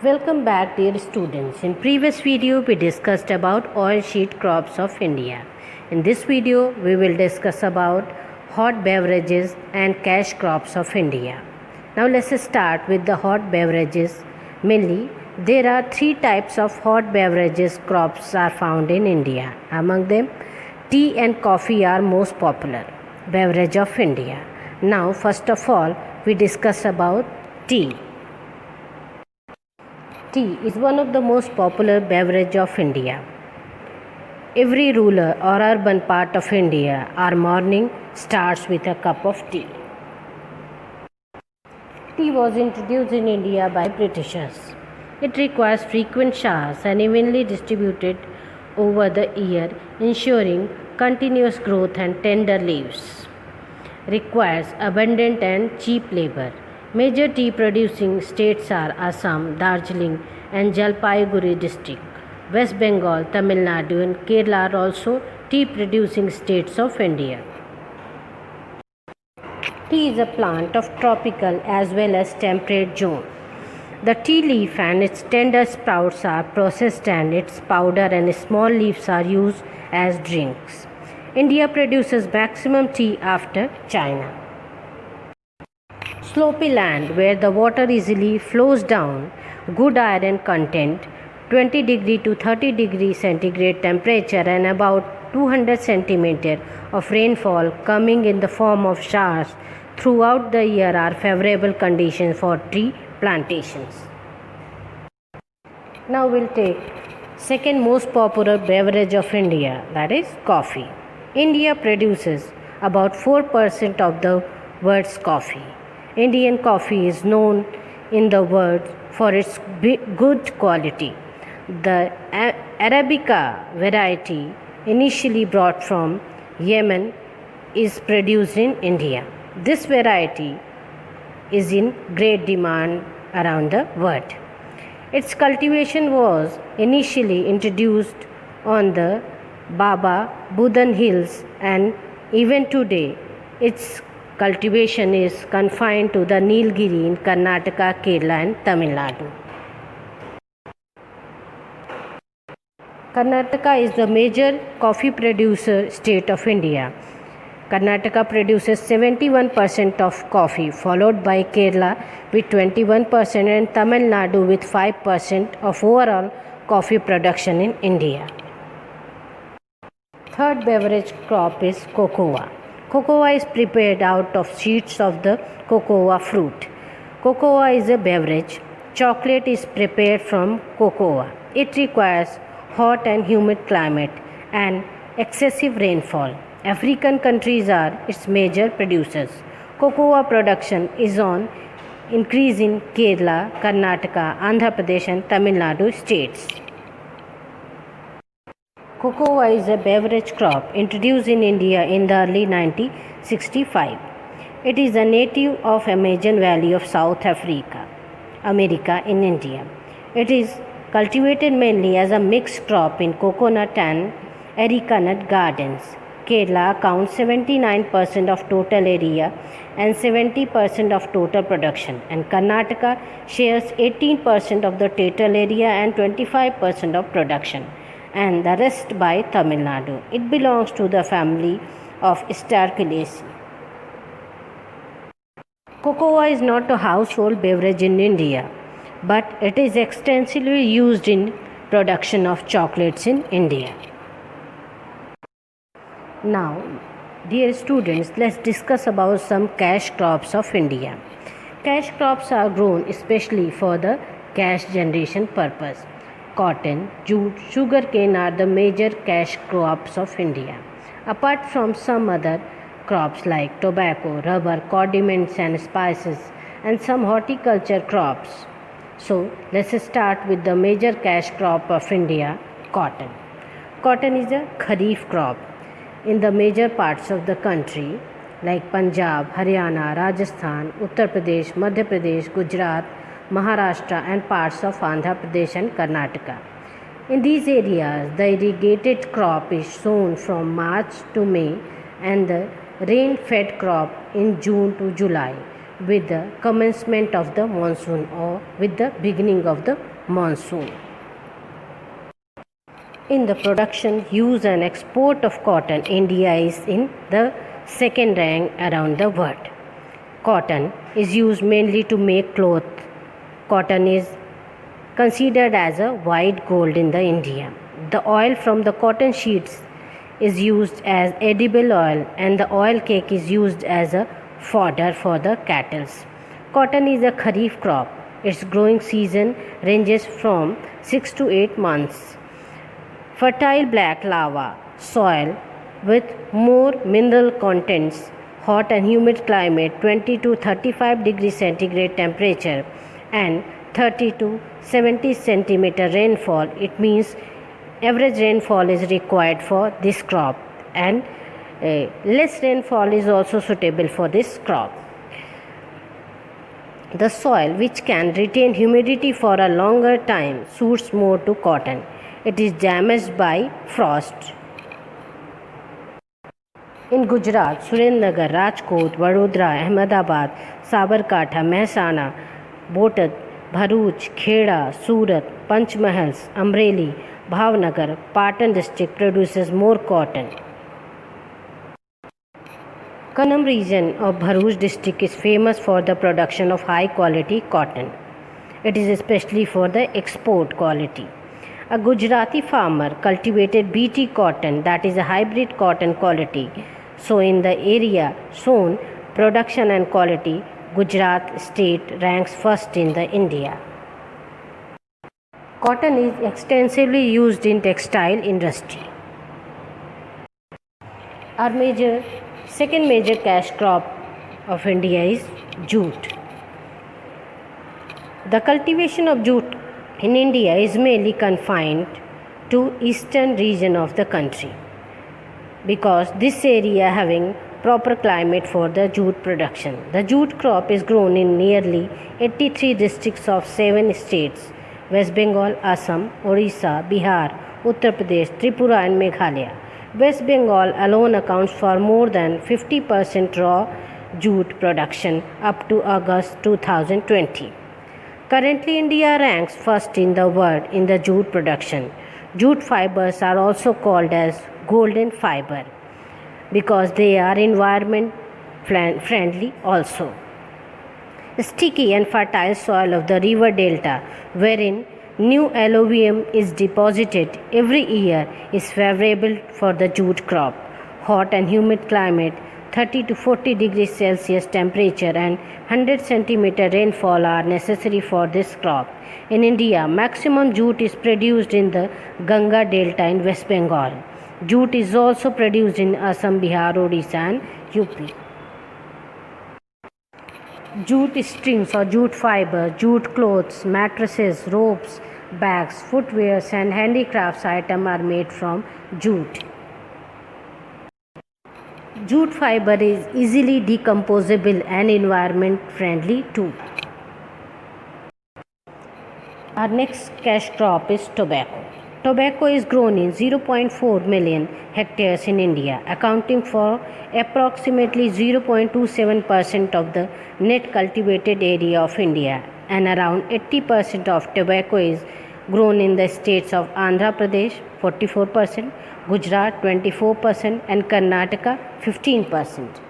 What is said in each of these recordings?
Welcome back, dear students. In previous video we discussed about oilseed crops of India. In this video we will discuss about hot beverages and cash crops of India. Now let's start with the hot beverages. Mainly there are three types of hot beverages crops are found in India. Among them tea and coffee are most popular beverage of India. Now first of all we discuss about tea. Tea is one of the most popular beverage of India. Every rural or urban part of India, our morning starts with a cup of tea. Tea was introduced in India by Britishers. It requires frequent showers and evenly distributed over the year, ensuring continuous growth and tender leaves. Requires abundant and cheap labor. Major tea producing states are Assam, Darjeeling, and Jalpaiguri district. West Bengal, Tamil Nadu, and Kerala are also tea producing states of India. Tea is a plant of tropical as well as temperate zone. The tea leaf and its tender sprouts are processed and its powder and small leaves are used as drinks. India produces maximum tea after China. Slopy land where the water easily flows down, good iron content, 20 degree to 30 degree centigrade temperature and about 200 centimeter of rainfall coming in the form of showers throughout the year are favorable conditions for tea plantations. Now we'll take second most popular beverage of India, that is coffee. India produces about 4% of the world's coffee. Indian coffee is known in the world for its good quality. The Arabica variety, initially brought from Yemen, is produced in India. This variety is in great demand around the world. Its cultivation was initially introduced on the Baba Budan Hills, and even today its cultivation is confined to the Nilgiri in Karnataka, Kerala, and Tamil Nadu. Karnataka is the major coffee producer state of India. Karnataka produces 71% of coffee, followed by Kerala with 21% and Tamil Nadu with 5% of overall coffee production in India. Third beverage crop is cocoa. Cocoa is prepared out of seeds of the cocoa fruit. Cocoa is a beverage. Chocolate is prepared from cocoa. It requires hot and humid climate and excessive rainfall. African countries are its major producers. Cocoa production is on increase in Kerala, Karnataka, Andhra Pradesh and Tamil Nadu states. Cocoa is a beverage crop introduced in India in the early 1965. It is a native of Amazon Valley of South America in India. It is cultivated mainly as a mixed crop in coconut and areca nut gardens. Kerala accounts 79% of total area and 70% of total production, and Karnataka shares 18% of the total area and 25% of production, and the rest by Tamil Nadu. It belongs to the family of Staraceae. Cocoa is not a household beverage in India, but it is extensively used in production of chocolates in India. Now, dear students, let's discuss about some cash crops of India. Cash crops are grown especially for the cash generation purpose. Cotton, jute, sugarcane are the major cash crops of India. Apart from some other crops like tobacco, rubber, condiments and spices, and some horticulture crops. So, let's start with the major cash crop of India, cotton. Cotton is a kharif crop in the major parts of the country like Punjab, Haryana, Rajasthan, Uttar Pradesh, Madhya Pradesh, Gujarat, Maharashtra and parts of Andhra Pradesh and Karnataka. In these areas, the irrigated crop is sown from March to May and the rain-fed crop in June to July. with the commencement of the monsoon or with the beginning of the monsoon. In the production, use and export of cotton, India is in the second rank around the world. Cotton is used mainly to make cloth. Cotton is considered as a white gold in the India. The oil from the cotton sheets is used as edible oil, and the oil cake is used as a fodder for the cattle. Cotton is a kharif crop. Its growing season ranges from 6 to 8 months. Fertile black lava soil with more mineral contents, hot and humid climate, 20 to 35 degrees centigrade temperature, and 30 to 70 centimeter rainfall. It means average rainfall is required for this crop, and less rainfall is also suitable for this crop. The soil, which can retain humidity for a longer time, suits more to cotton. It is damaged by frost. In Gujarat, Surendranagar, Rajkot, Vadodara, Ahmedabad, Sabarkantha, Mehsana, Botad, Bharuch, Kheda, Surat, Panchmahal, Amreli, Bhavnagar, Patan district produces more cotton. Kannam region of Bharuch district is famous for the production of high quality cotton. It is especially for the export quality. A Gujarati farmer cultivated BT cotton, that is a hybrid cotton quality. So in the area shown production and quality, Gujarat state ranks first in the India. Cotton is extensively used in textile industry. Our second major cash crop of India is jute. The cultivation of jute in India is mainly confined to eastern region of the country, because this area having proper climate for the jute production. The jute crop is grown in nearly 83 districts of 7 states: West Bengal, Assam, Orissa, Bihar, Uttar Pradesh, Tripura and Meghalaya. West Bengal alone accounts for more than 50% raw jute production up to August 2020. Currently, India ranks first in the world in the jute production. Jute fibers are also called as golden fiber because they are environment friendly also. Sticky and fertile soil of the river delta, wherein new alluvium is deposited every year, is favorable for the jute crop. Hot and humid climate, 30 to 40 degrees Celsius temperature and 100 centimeter rainfall are necessary for this crop. In India, maximum jute is produced in the Ganga Delta in West Bengal. Jute is also produced in Assam, Bihar, Odisha and UP. Jute strings or jute fiber, jute clothes, mattresses, ropes, bags, footwears and handicrafts items are made from jute. Jute fiber is easily decomposable and environment friendly too. Our next cash crop is tobacco. Tobacco is grown in 0.4 million hectares in India, accounting for approximately 0.27% of the net cultivated area of India, and around 80% of tobacco is grown in the states of Andhra Pradesh 44%, Gujarat 24% and Karnataka 15%.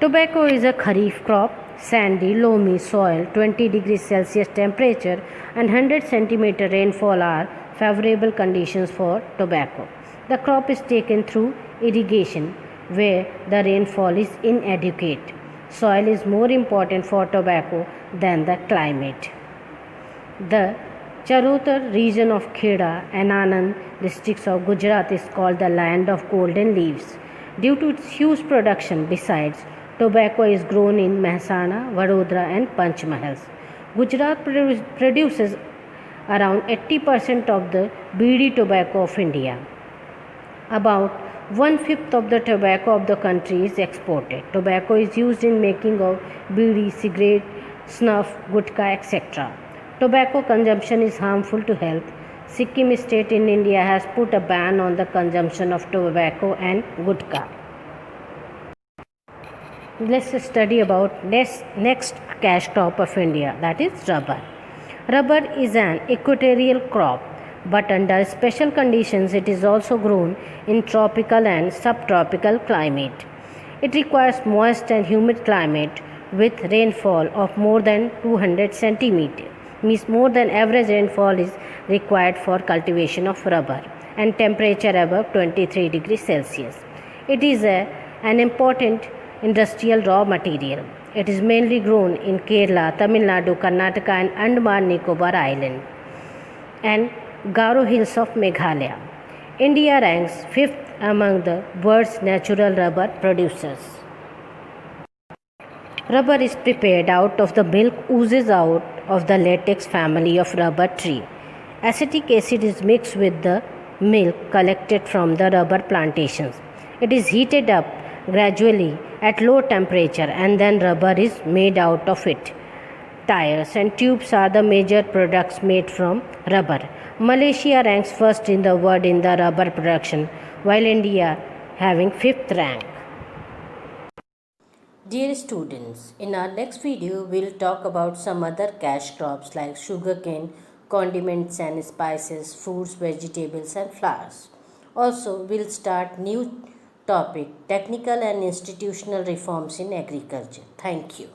Tobacco is a kharif crop. Sandy, loamy soil, 20 degrees Celsius temperature and 100 centimeter rainfall are favorable conditions for tobacco. The crop is taken through irrigation where the rainfall is inadequate. Soil is more important for tobacco than the climate. The Charotar region of Kheda and Anand districts of Gujarat is called the land of golden leaves due to its huge production. Besides, tobacco is grown in Mehsana, Vadodara and Panchmahal. Gujarat produces around 80% of the BD tobacco of India. About 1/5 of the tobacco of the country is exported. Tobacco is used in making of BD, cigarette, snuff, gutka, etc. Tobacco consumption is harmful to health. Sikkim state in India has put a ban on the consumption of tobacco and gutka. Let's study about next cash crop of India, that is rubber. Rubber is an equatorial crop, but under special conditions it is also grown in tropical and subtropical climate. It requires moist and humid climate with rainfall of more than 200 centimeters. Means more than average rainfall is required for cultivation of rubber and temperature above 23 degrees Celsius. It is an important industrial raw material. It is mainly grown in Kerala, Tamil Nadu, Karnataka and Andaman Nicobar Island and Garo Hills of Meghalaya. India ranks 5th among the world's natural rubber producers. Rubber is prepared out of the milk oozes out of the latex family of rubber tree. Acetic acid is mixed with the milk collected from the rubber plantations. It is heated up gradually at low temperature and then rubber is made out of it. Tires and tubes are the major products made from rubber. Malaysia ranks first in the world in the rubber production, while India having 5th rank. Dear students, in our next video we'll talk about some other cash crops like sugarcane, condiments and spices, fruits, vegetables and flowers. Also, we'll start new topic, technical and institutional reforms in agriculture. Thank you.